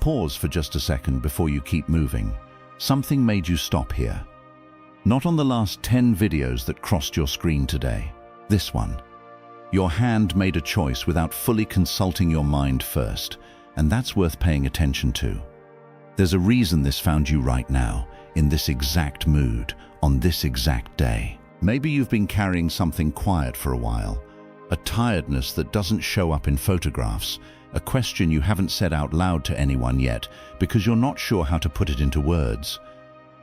pause for just a second before you keep moving. Something made you stop here. Not on the last 10 videos that crossed your screen today. This one. Your hand made a choice without fully consulting your mind first, and that's worth paying attention to. There's a reason this found you right now, in this exact mood, on this exact day. Maybe you've been carrying something quiet for a while, a tiredness that doesn't show up in photographs, a question you haven't said out loud to anyone yet because you're not sure how to put it into words.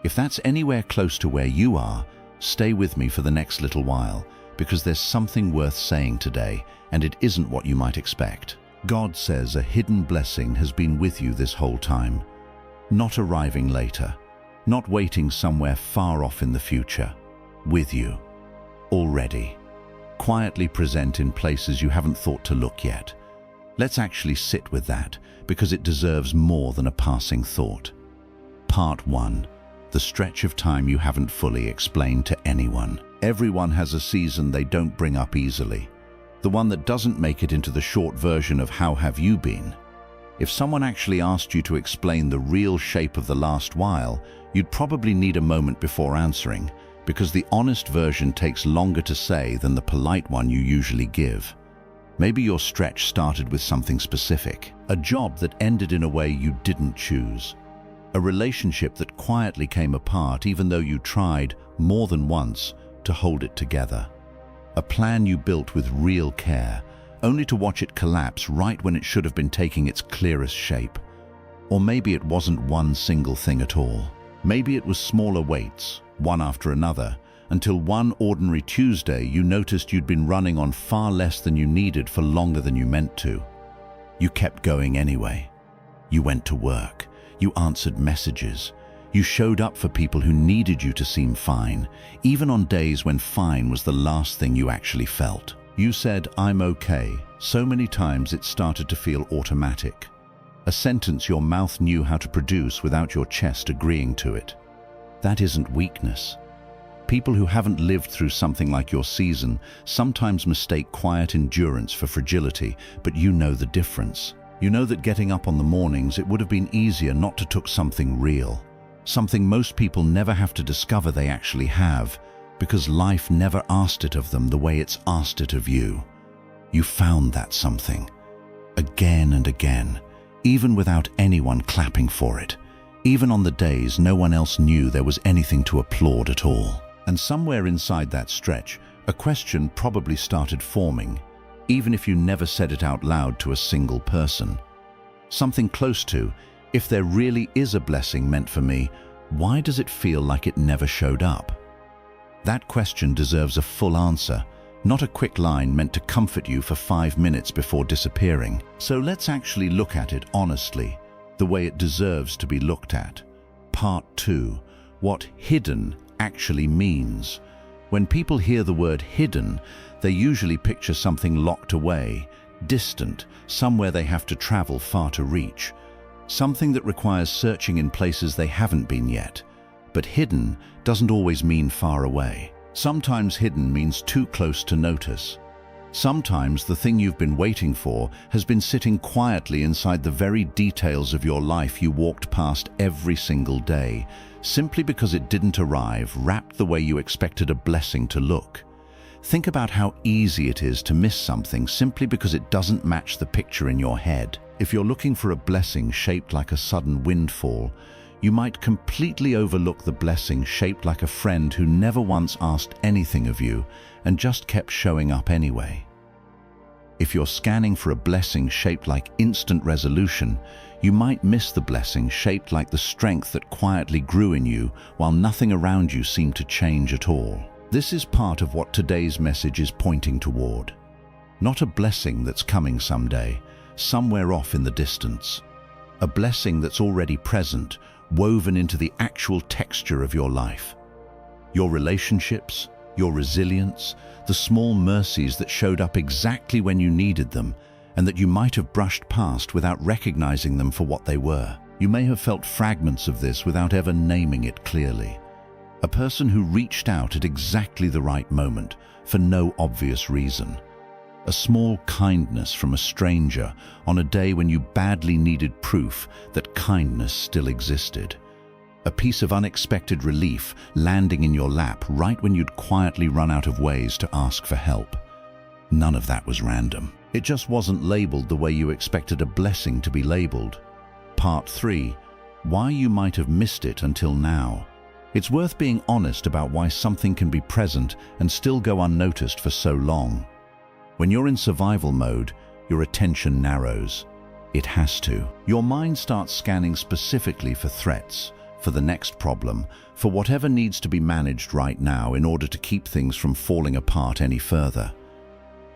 If that's anywhere close to where you are, stay with me for the next little while, because there's something worth saying today, and it isn't what you might expect. God says a hidden blessing has been with you this whole time, not arriving later, not waiting somewhere far off in the future, with you, already, quietly present in places you haven't thought to look yet. Let's actually sit with that, because it deserves more than a passing thought. Part 1. The stretch of time you haven't fully explained to anyone. Everyone has a season they don't bring up easily. The one that doesn't make it into the short version of "How have you been?" If someone actually asked you to explain the real shape of the last while, you'd probably need a moment before answering, because the honest version takes longer to say than the polite one you usually give. Maybe your stretch started with something specific, a job that ended in a way you didn't choose, a relationship that quietly came apart even though you tried, more than once, to hold it together, a plan you built with real care, only to watch it collapse right when it should have been taking its clearest shape. Or maybe it wasn't one single thing at all. Maybe it was smaller weights, one after another, until one ordinary Tuesday you noticed you'd been running on far less than you needed for longer than you meant to. You kept going anyway. You went to work. You answered messages. You showed up for people who needed you to seem fine, even on days when fine was the last thing you actually felt. You said, "I'm okay," so many times it started to feel automatic. A sentence your mouth knew how to produce without your chest agreeing to it. That isn't weakness. People who haven't lived through something like your season sometimes mistake quiet endurance for fragility, but you know the difference. You know that getting up on the mornings, it would have been easier not to took something real, something most people never have to discover they actually have, because life never asked it of them the way it's asked it of you. You found that something, again and again, even without anyone clapping for it, even on the days no one else knew there was anything to applaud at all. And somewhere inside that stretch, a question probably started forming, even if you never said it out loud to a single person. Something close to, if there really is a blessing meant for me, why does it feel like it never showed up? That question deserves a full answer, not a quick line meant to comfort you for 5 minutes before disappearing. So let's actually look at it honestly, the way it deserves to be looked at. Part 2. What hidden actually means. When people hear the word hidden, they usually picture something locked away, distant, somewhere they have to travel far to reach. Something that requires searching in places they haven't been yet. But hidden doesn't always mean far away. Sometimes hidden means too close to notice. Sometimes the thing you've been waiting for has been sitting quietly inside the very details of your life you walked past every single day, simply because it didn't arrive wrapped the way you expected a blessing to look. Think about how easy it is to miss something simply because it doesn't match the picture in your head. If you're looking for a blessing shaped like a sudden windfall, you might completely overlook the blessing shaped like a friend who never once asked anything of you and just kept showing up anyway. If you're scanning for a blessing shaped like instant resolution, you might miss the blessing shaped like the strength that quietly grew in you while nothing around you seemed to change at all. This is part of what today's message is pointing toward. Not a blessing that's coming someday, somewhere off in the distance. A blessing that's already present, woven into the actual texture of your life. Your relationships, your resilience, the small mercies that showed up exactly when you needed them and that you might have brushed past without recognizing them for what they were. You may have felt fragments of this without ever naming it clearly. A person who reached out at exactly the right moment for no obvious reason. A small kindness from a stranger on a day when you badly needed proof that kindness still existed. A piece of unexpected relief landing in your lap right when you'd quietly run out of ways to ask for help. None of that was random. It just wasn't labeled the way you expected a blessing to be labeled. Part 3. Why you might have missed it until now. It's worth being honest about why something can be present and still go unnoticed for so long. When you're in survival mode, your attention narrows. It has to. Your mind starts scanning specifically for threats, for the next problem, for whatever needs to be managed right now in order to keep things from falling apart any further.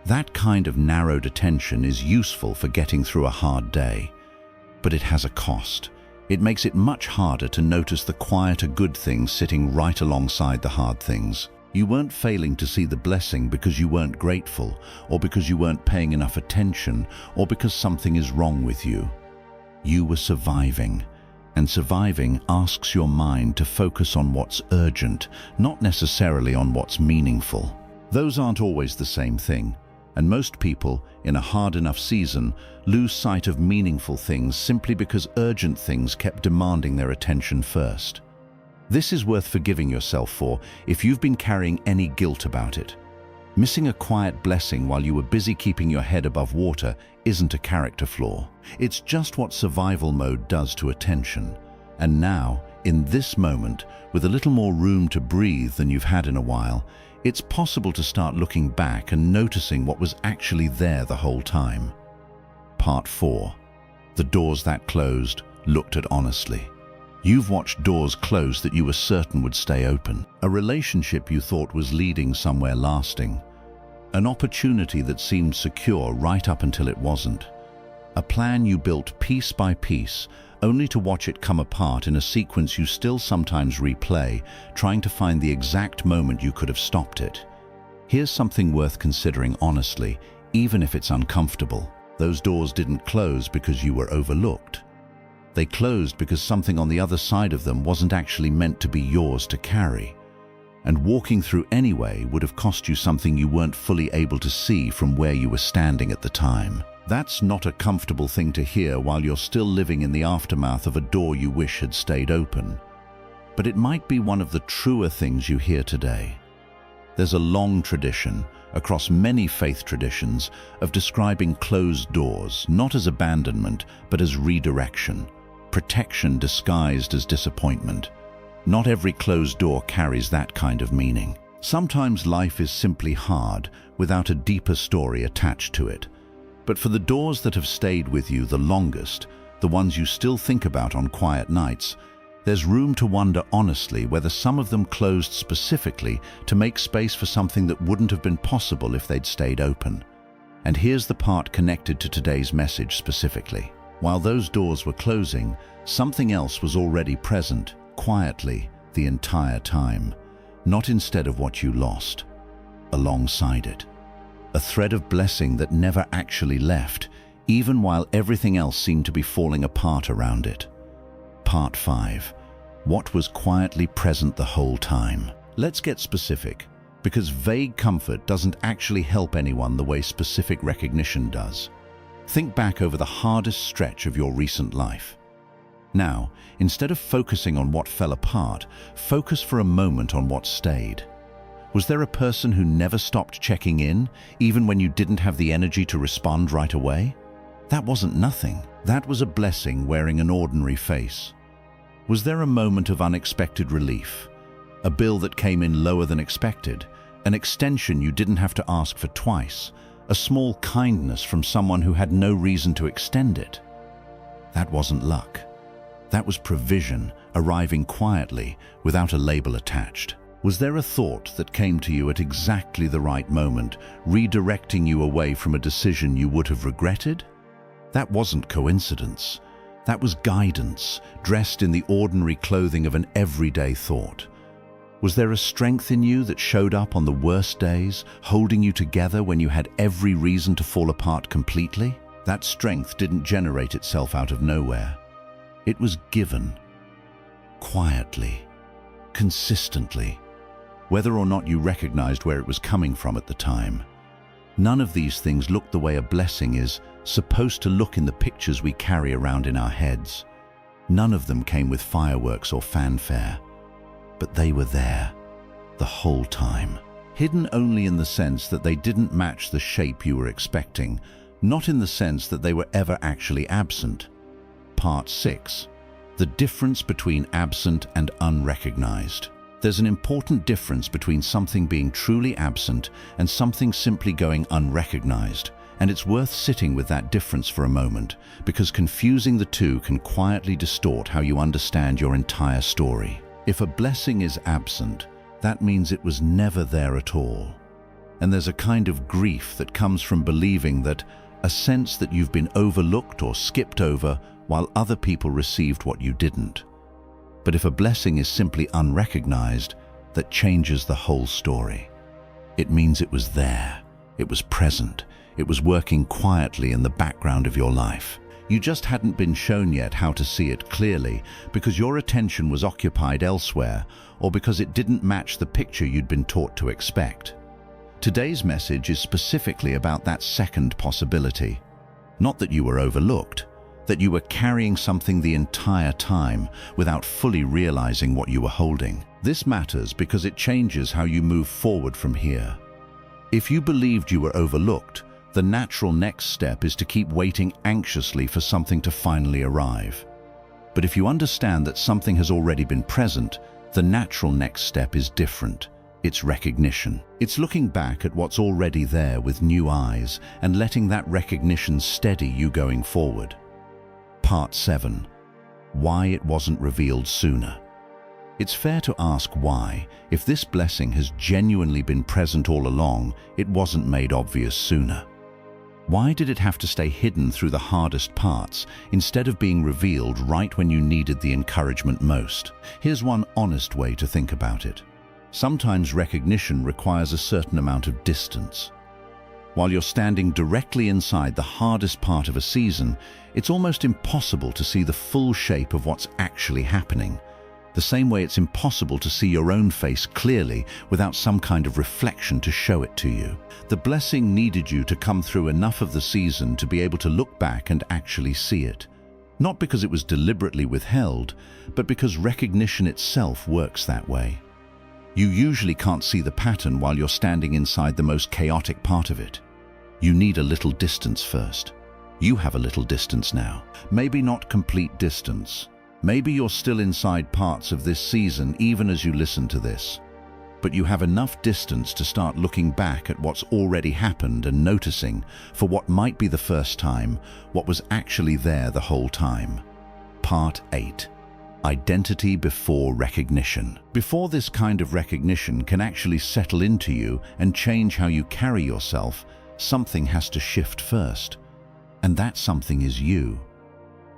That kind of narrowed attention is useful for getting through a hard day, but it has a cost. It makes it much harder to notice the quieter good things sitting right alongside the hard things. You weren't failing to see the blessing because you weren't grateful, or because you weren't paying enough attention, or because something is wrong with you. You were surviving, and surviving asks your mind to focus on what's urgent, not necessarily on what's meaningful. Those aren't always the same thing, and most people, in a hard enough season, lose sight of meaningful things simply because urgent things kept demanding their attention first. This is worth forgiving yourself for if you've been carrying any guilt about it. Missing a quiet blessing while you were busy keeping your head above water isn't a character flaw. It's just what survival mode does to attention. And now, in this moment, with a little more room to breathe than you've had in a while, it's possible to start looking back and noticing what was actually there the whole time. Part 4. The doors that closed, looked at honestly. You've watched doors close that you were certain would stay open. A relationship you thought was leading somewhere lasting. An opportunity that seemed secure right up until it wasn't. A plan you built piece by piece, only to watch it come apart in a sequence you still sometimes replay, trying to find the exact moment you could have stopped it. Here's something worth considering honestly, even if it's uncomfortable. Those doors didn't close because you were overlooked. They closed because something on the other side of them wasn't actually meant to be yours to carry. And walking through anyway would have cost you something you weren't fully able to see from where you were standing at the time. That's not a comfortable thing to hear while you're still living in the aftermath of a door you wish had stayed open. But it might be one of the truer things you hear today. There's a long tradition, across many faith traditions, of describing closed doors not as abandonment but as redirection, protection disguised as disappointment. Not every closed door carries that kind of meaning. Sometimes life is simply hard without a deeper story attached to it. But for the doors that have stayed with you the longest, the ones you still think about on quiet nights, there's room to wonder honestly whether some of them closed specifically to make space for something that wouldn't have been possible if they'd stayed open. And here's the part connected to today's message specifically. While those doors were closing, something else was already present, quietly, the entire time. Not instead of what you lost, alongside it. A thread of blessing that never actually left, even while everything else seemed to be falling apart around it. Part 5. What was quietly present the whole time? Let's get specific, because vague comfort doesn't actually help anyone the way specific recognition does. Think back over the hardest stretch of your recent life. Now, instead of focusing on what fell apart, focus for a moment on what stayed. Was there a person who never stopped checking in, even when you didn't have the energy to respond right away? That wasn't nothing. That was a blessing wearing an ordinary face. Was there a moment of unexpected relief? A bill that came in lower than expected? An extension you didn't have to ask for twice? A small kindness from someone who had no reason to extend it? That wasn't luck. That was provision, arriving quietly, without a label attached. Was there a thought that came to you at exactly the right moment, redirecting you away from a decision you would have regretted? That wasn't coincidence. That was guidance, dressed in the ordinary clothing of an everyday thought. Was there a strength in you that showed up on the worst days, holding you together when you had every reason to fall apart completely? That strength didn't generate itself out of nowhere. It was given. Quietly. Consistently. Whether or not you recognized where it was coming from at the time. None of these things look the way a blessing is supposed to look in the pictures we carry around in our heads. None of them came with fireworks or fanfare, but they were there the whole time. Hidden only in the sense that they didn't match the shape you were expecting, not in the sense that they were ever actually absent. Part 6. The difference between absent and unrecognized. There's an important difference between something being truly absent and something simply going unrecognized, and it's worth sitting with that difference for a moment, because confusing the two can quietly distort how you understand your entire story. If a blessing is absent, that means it was never there at all. And there's a kind of grief that comes from believing that, a sense that you've been overlooked or skipped over while other people received what you didn't. But if a blessing is simply unrecognized, that changes the whole story. It means it was there, it was present, it was working quietly in the background of your life. You just hadn't been shown yet how to see it clearly because your attention was occupied elsewhere, or because it didn't match the picture you'd been taught to expect. Today's message is specifically about that second possibility. Not that you were overlooked, that you were carrying something the entire time without fully realizing what you were holding. This matters because it changes how you move forward from here. If you believed you were overlooked, the natural next step is to keep waiting anxiously for something to finally arrive. But if you understand that something has already been present, the natural next step is different. It's recognition. It's looking back at what's already there with new eyes and letting that recognition steady you going forward. Part 7. Why it wasn't revealed sooner. It's fair to ask why, if this blessing has genuinely been present all along, it wasn't made obvious sooner. Why did it have to stay hidden through the hardest parts, instead of being revealed right when you needed the encouragement most? Here's one honest way to think about it. Sometimes recognition requires a certain amount of distance. While you're standing directly inside the hardest part of a season, it's almost impossible to see the full shape of what's actually happening. The same way it's impossible to see your own face clearly without some kind of reflection to show it to you. The blessing needed you to come through enough of the season to be able to look back and actually see it. Not because it was deliberately withheld, but because recognition itself works that way. You usually can't see the pattern while you're standing inside the most chaotic part of it. You need a little distance first. You have a little distance now. Maybe not complete distance. Maybe you're still inside parts of this season even as you listen to this. But you have enough distance to start looking back at what's already happened and noticing, for what might be the first time, what was actually there the whole time. Part 8. Identity before recognition. Before this kind of recognition can actually settle into you and change how you carry yourself, something has to shift first. And that something is you.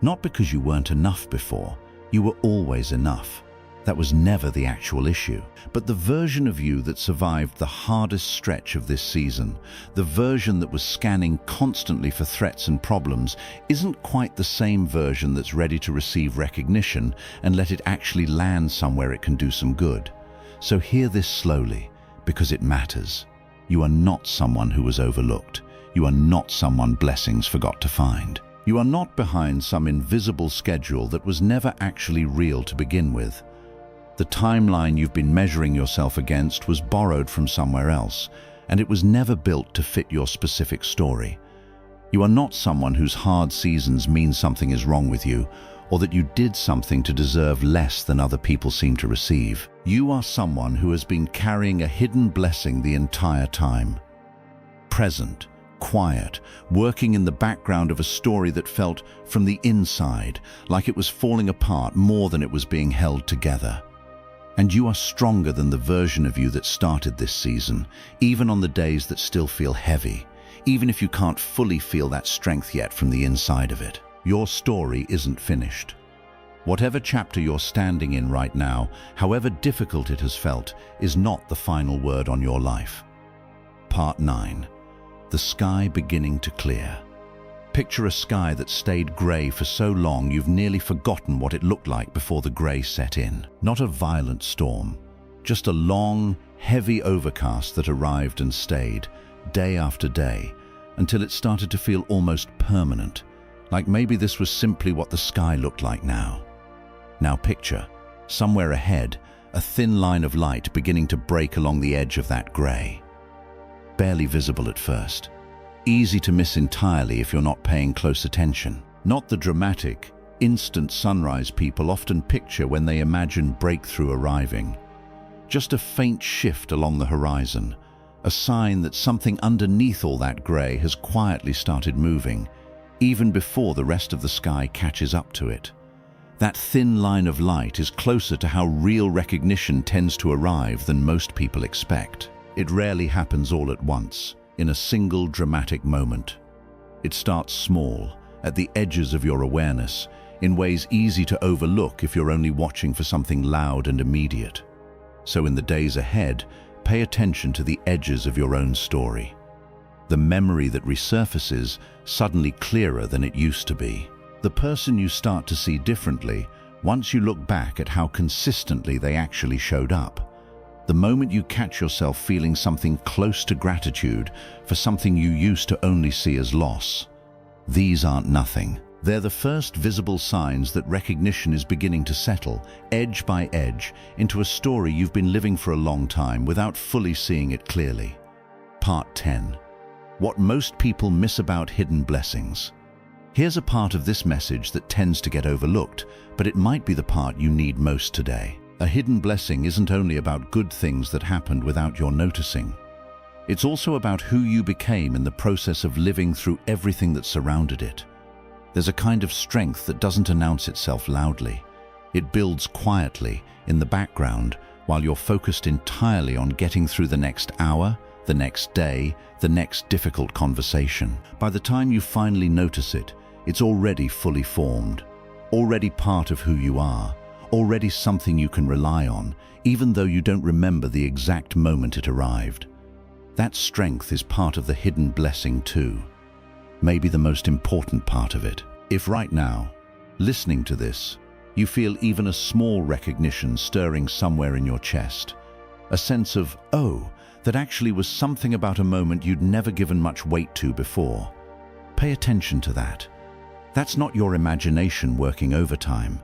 Not because you weren't enough before. You were always enough. That was never the actual issue. But the version of you that survived the hardest stretch of this season, the version that was scanning constantly for threats and problems, isn't quite the same version that's ready to receive recognition and let it actually land somewhere it can do some good. So hear this slowly, because it matters. You are not someone who was overlooked. You are not someone blessings forgot to find. You are not behind some invisible schedule that was never actually real to begin with. The timeline you've been measuring yourself against was borrowed from somewhere else, and it was never built to fit your specific story. You are not someone whose hard seasons mean something is wrong with you, or that you did something to deserve less than other people seem to receive. You are someone who has been carrying a hidden blessing the entire time. Present, quiet, working in the background of a story that felt, from the inside, like it was falling apart more than it was being held together. And you are stronger than the version of you that started this season, even on the days that still feel heavy, even if you can't fully feel that strength yet from the inside of it. Your story isn't finished. Whatever chapter you're standing in right now, however difficult it has felt, is not the final word on your life. Part 9. The sky beginning to clear. Picture a sky that stayed grey for so long you've nearly forgotten what it looked like before the grey set in. Not a violent storm, just a long, heavy overcast that arrived and stayed, day after day, until it started to feel almost permanent, like maybe this was simply what the sky looked like now. Now picture, somewhere ahead, a thin line of light beginning to break along the edge of that grey. Barely visible at first. Easy to miss entirely if you're not paying close attention. Not the dramatic, instant sunrise people often picture when they imagine breakthrough arriving. Just a faint shift along the horizon, a sign that something underneath all that grey has quietly started moving, even before the rest of the sky catches up to it. That thin line of light is closer to how real recognition tends to arrive than most people expect. It rarely happens all at once, in a single dramatic moment. It starts small, at the edges of your awareness, in ways easy to overlook if you're only watching for something loud and immediate. So in the days ahead, pay attention to the edges of your own story. The memory that resurfaces, suddenly clearer than it used to be. The person you start to see differently once you look back at how consistently they actually showed up. The moment you catch yourself feeling something close to gratitude for something you used to only see as loss. These aren't nothing. They're the first visible signs that recognition is beginning to settle, edge by edge, into a story you've been living for a long time without fully seeing it clearly. Part 10. What most people miss about hidden blessings. Here's a part of this message that tends to get overlooked, but it might be the part you need most today. A hidden blessing isn't only about good things that happened without your noticing. It's also about who you became in the process of living through everything that surrounded it. There's a kind of strength that doesn't announce itself loudly. It builds quietly, in the background, while you're focused entirely on getting through the next hour, the next day, the next difficult conversation. By the time you finally notice it, it's already fully formed, already part of who you are, already something you can rely on, even though you don't remember the exact moment it arrived. That strength is part of the hidden blessing too. Maybe the most important part of it. If right now, listening to this, you feel even a small recognition stirring somewhere in your chest, a sense of, oh, that actually was something about a moment you'd never given much weight to before. Pay attention to that. That's not your imagination working overtime.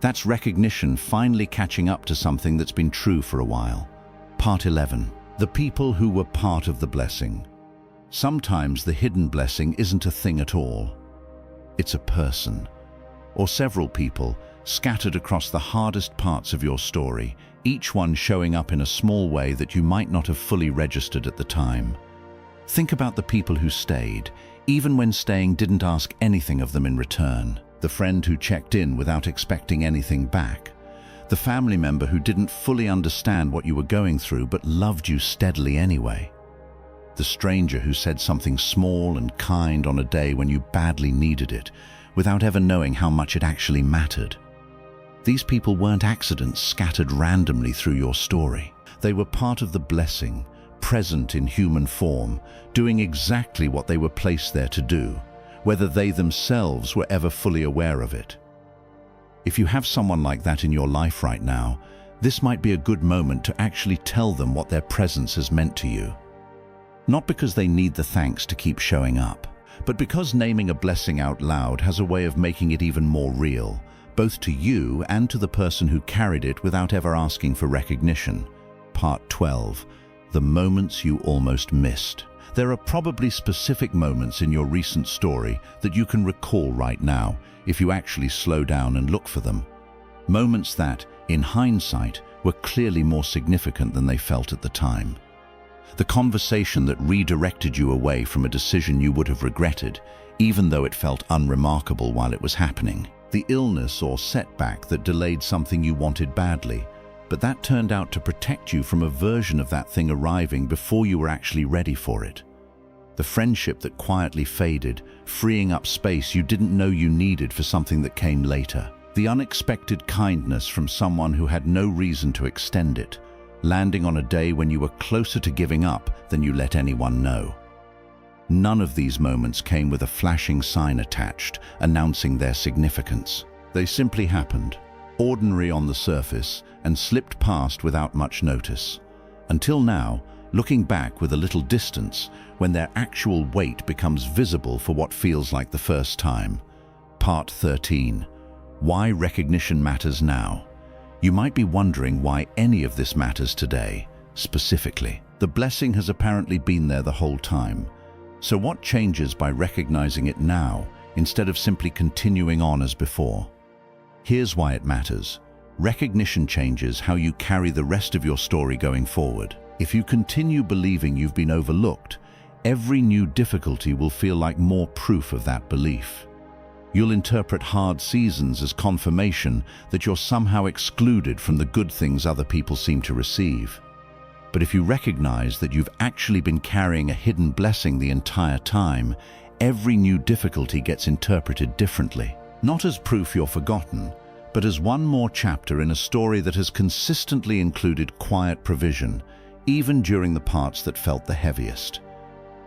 That's recognition finally catching up to something that's been true for a while. Part 11. The people who were part of the blessing. Sometimes the hidden blessing isn't a thing at all. It's a person, or several people, scattered across the hardest parts of your story, each one showing up in a small way that you might not have fully registered at the time. Think about the people who stayed, even when staying didn't ask anything of them in return. The friend who checked in without expecting anything back. The family member who didn't fully understand what you were going through but loved you steadily anyway. The stranger who said something small and kind on a day when you badly needed it, without ever knowing how much it actually mattered. These people weren't accidents scattered randomly through your story. They were part of the blessing, present in human form, doing exactly what they were placed there to do, whether they themselves were ever fully aware of it. If you have someone like that in your life right now, this might be a good moment to actually tell them what their presence has meant to you. Not because they need the thanks to keep showing up, but because naming a blessing out loud has a way of making it even more real, both to you and to the person who carried it without ever asking for recognition. Part 12. The moments you almost missed. There are probably specific moments in your recent story that you can recall right now if you actually slow down and look for them. Moments that, in hindsight, were clearly more significant than they felt at the time. The conversation that redirected you away from a decision you would have regretted, even though it felt unremarkable while it was happening. The illness or setback that delayed something you wanted badly, but that turned out to protect you from a version of that thing arriving before you were actually ready for it. The friendship that quietly faded, freeing up space you didn't know you needed for something that came later. The unexpected kindness from someone who had no reason to extend it, landing on a day when you were closer to giving up than you let anyone know. None of these moments came with a flashing sign attached, announcing their significance. They simply happened, ordinary on the surface, and slipped past without much notice. Until now, looking back with a little distance when their actual weight becomes visible for what feels like the first time. Part 13. Why recognition matters now. You might be wondering why any of this matters today, specifically. The blessing has apparently been there the whole time. So what changes by recognizing it now instead of simply continuing on as before? Here's why it matters. Recognition changes how you carry the rest of your story going forward. If you continue believing you've been overlooked, every new difficulty will feel like more proof of that belief. You'll interpret hard seasons as confirmation that you're somehow excluded from the good things other people seem to receive. But if you recognize that you've actually been carrying a hidden blessing the entire time, every new difficulty gets interpreted differently. Not as proof you're forgotten, but as one more chapter in a story that has consistently included quiet provision, even during the parts that felt the heaviest.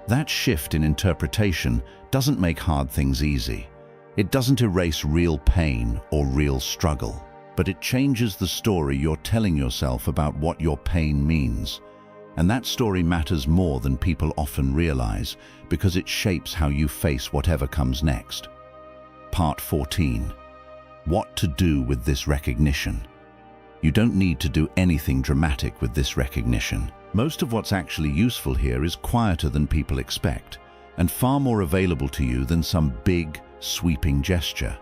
That shift in interpretation doesn't make hard things easy. It doesn't erase real pain or real struggle, but it changes the story you're telling yourself about what your pain means. And that story matters more than people often realize, because it shapes how you face whatever comes next. Part 14. What to do with this recognition. You don't need to do anything dramatic with this recognition. Most of what's actually useful here is quieter than people expect, and far more available to you than some big, sweeping gesture.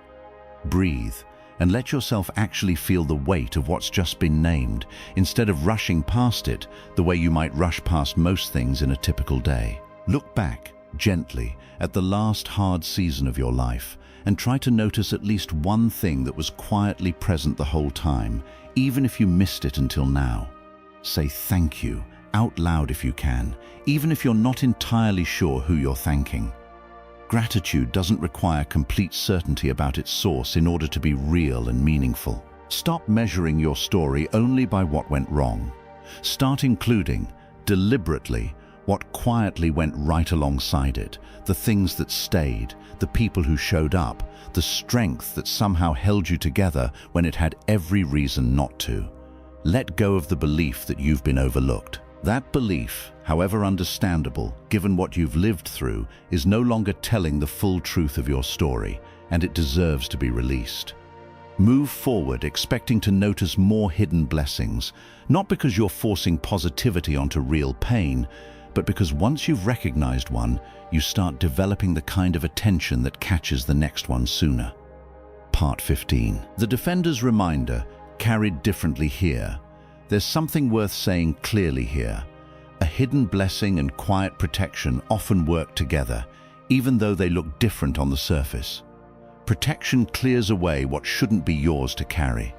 Breathe, and let yourself actually feel the weight of what's just been named, instead of rushing past it the way you might rush past most things in a typical day. Look back, gently, at the last hard season of your life, and try to notice at least one thing that was quietly present the whole time, even if you missed it until now. Say thank you, out loud if you can, even if you're not entirely sure who you're thanking. Gratitude doesn't require complete certainty about its source in order to be real and meaningful. Stop measuring your story only by what went wrong. Start including, deliberately, what quietly went right alongside it, the things that stayed, the people who showed up, the strength that somehow held you together when it had every reason not to. Let go of the belief that you've been overlooked. That belief, however understandable, given what you've lived through, is no longer telling the full truth of your story, and it deserves to be released. Move forward expecting to notice more hidden blessings, not because you're forcing positivity onto real pain, but because once you've recognized one, you start developing the kind of attention that catches the next one sooner. Part 15. The defender's reminder, carried differently here. There's something worth saying clearly here. A hidden blessing and quiet protection often work together, even though they look different on the surface. Protection clears away what shouldn't be yours to carry.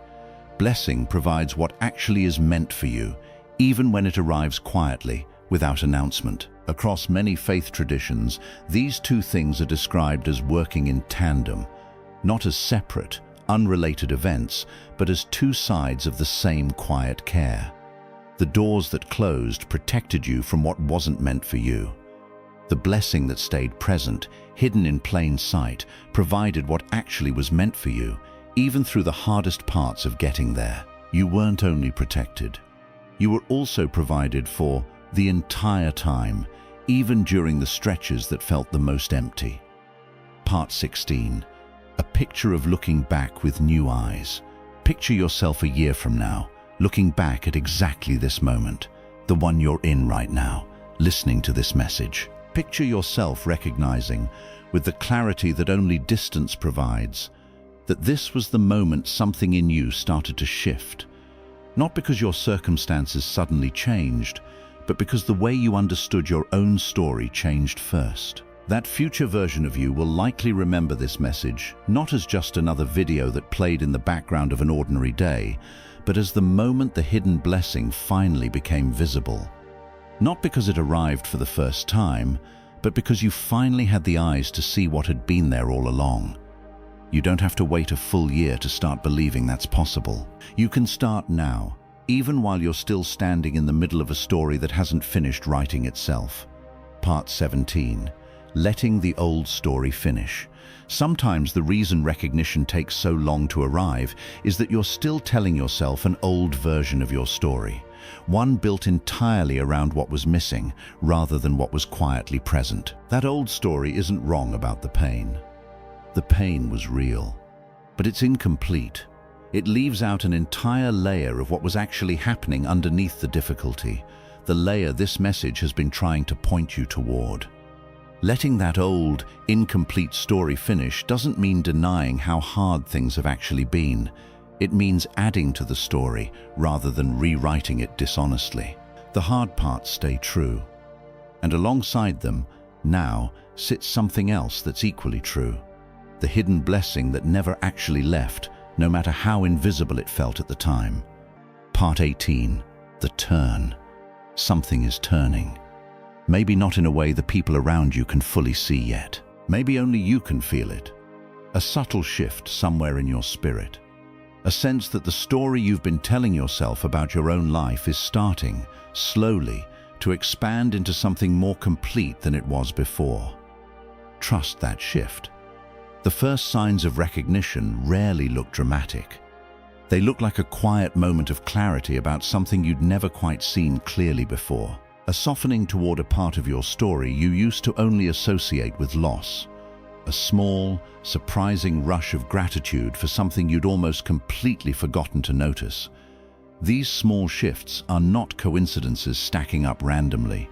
Blessing provides what actually is meant for you, even when it arrives quietly, without announcement. Across many faith traditions, these two things are described as working in tandem, not as separate, unrelated events, but as two sides of the same quiet care. The doors that closed protected you from what wasn't meant for you. The blessing that stayed present, hidden in plain sight, provided what actually was meant for you, even through the hardest parts of getting there. You weren't only protected. You were also provided for the entire time, even during the stretches that felt the most empty. Part 16. A picture of looking back with new eyes. Picture yourself a year from now, looking back at exactly this moment, the one you're in right now, listening to this message. Picture yourself recognizing, with the clarity that only distance provides, that this was the moment something in you started to shift. Not because your circumstances suddenly changed, but because the way you understood your own story changed first. That future version of you will likely remember this message not as just another video that played in the background of an ordinary day, but as the moment the hidden blessing finally became visible. Not because it arrived for the first time, but because you finally had the eyes to see what had been there all along. You don't have to wait a full year to start believing that's possible. You can start now, even while you're still standing in the middle of a story that hasn't finished writing itself. Part 17. Letting the old story finish. Sometimes the reason recognition takes so long to arrive is that you're still telling yourself an old version of your story. one built entirely around what was missing rather than what was quietly present. That old story isn't wrong about the pain. The pain was real, but it's incomplete. It leaves out an entire layer of what was actually happening underneath the difficulty, the layer this message has been trying to point you toward. Letting that old, incomplete story finish doesn't mean denying how hard things have actually been. It means adding to the story rather than rewriting it dishonestly. The hard parts stay true, and alongside them, now, sits something else that's equally true. The hidden blessing that never actually left, no matter how invisible it felt at the time. Part 18, the turn. Something is turning. Maybe not in a way the people around you can fully see yet. Maybe only you can feel it. A subtle shift somewhere in your spirit. A sense that the story you've been telling yourself about your own life is starting, slowly, to expand into something more complete than it was before. Trust that shift. The first signs of recognition rarely look dramatic. They look like a quiet moment of clarity about something you'd never quite seen clearly before. A softening toward a part of your story you used to only associate with loss. A small, surprising rush of gratitude for something you'd almost completely forgotten to notice. These small shifts are not coincidences stacking up randomly.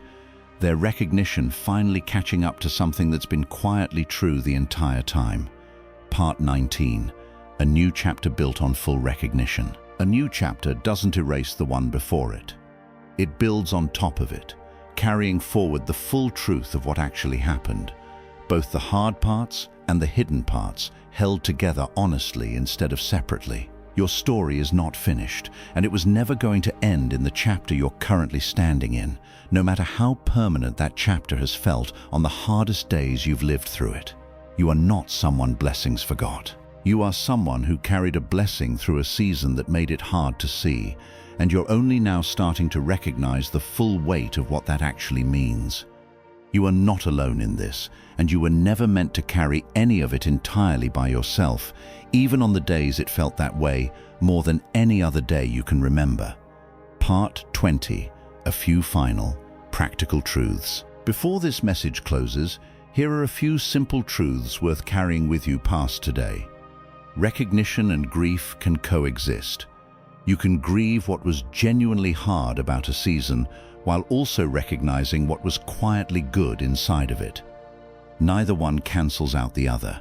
They're recognition finally catching up to something that's been quietly true the entire time. Part 19, a new chapter built on full recognition. A new chapter doesn't erase the one before it. It builds on top of it, carrying forward the full truth of what actually happened. Both the hard parts and the hidden parts held together honestly instead of separately. Your story is not finished, and it was never going to end in the chapter you're currently standing in, no matter how permanent that chapter has felt on the hardest days you've lived through it. You are not someone blessings forgot. You are someone who carried a blessing through a season that made it hard to see, and you're only now starting to recognize the full weight of what that actually means. You are not alone in this, and you were never meant to carry any of it entirely by yourself, even on the days it felt that way more than any other day you can remember. Part 20, a few final, practical truths. Before this message closes, here are a few simple truths worth carrying with you past today. Recognition and grief can coexist. You can grieve what was genuinely hard about a season while also recognizing what was quietly good inside of it. Neither one cancels out the other.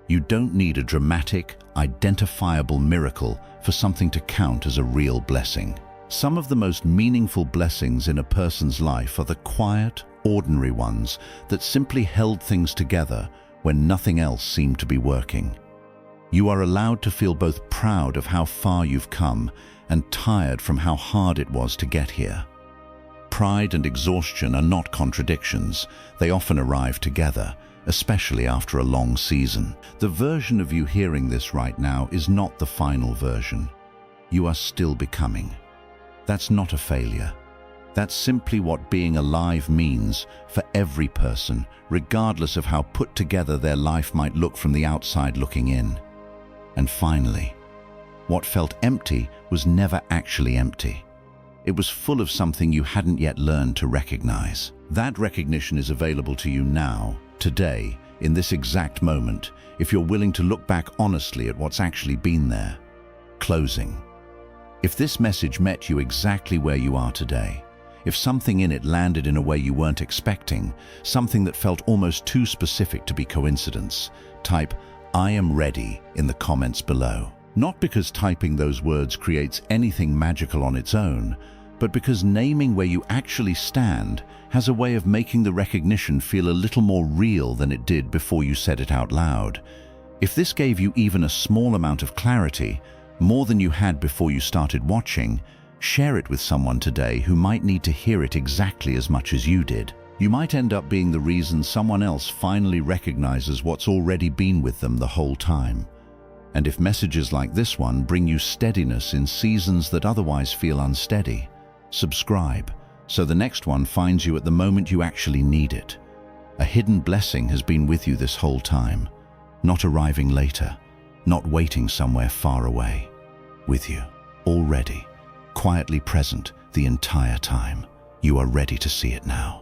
You don't need a dramatic, identifiable miracle for something to count as a real blessing. Some of the most meaningful blessings in a person's life are the quiet, ordinary ones that simply held things together when nothing else seemed to be working. You are allowed to feel both proud of how far you've come and tired from how hard it was to get here. Pride and exhaustion are not contradictions. They often arrive together, especially after a long season. The version of you hearing this right now is not the final version. You are still becoming. That's not a failure. That's simply what being alive means for every person, regardless of how put together their life might look from the outside looking in. And finally, what felt empty was never actually empty. It was full of something you hadn't yet learned to recognize. That recognition is available to you now, today, in this exact moment, if you're willing to look back honestly at what's actually been there. Closing. If this message met you exactly where you are today, if something in it landed in a way you weren't expecting, something that felt almost too specific to be coincidence, type "I am ready" in the comments below. Not because typing those words creates anything magical on its own, but because naming where you actually stand has a way of making the recognition feel a little more real than it did before you said it out loud. If this gave you even a small amount of clarity, more than you had before you started watching, share it with someone today who might need to hear it exactly as much as you did. You might end up being the reason someone else finally recognizes what's already been with them the whole time. And if messages like this one bring you steadiness in seasons that otherwise feel unsteady, subscribe so the next one finds you at the moment you actually need it. A hidden blessing has been with you this whole time, not arriving later, not waiting somewhere far away. With you, already, quietly present the entire time. You are ready to see it now.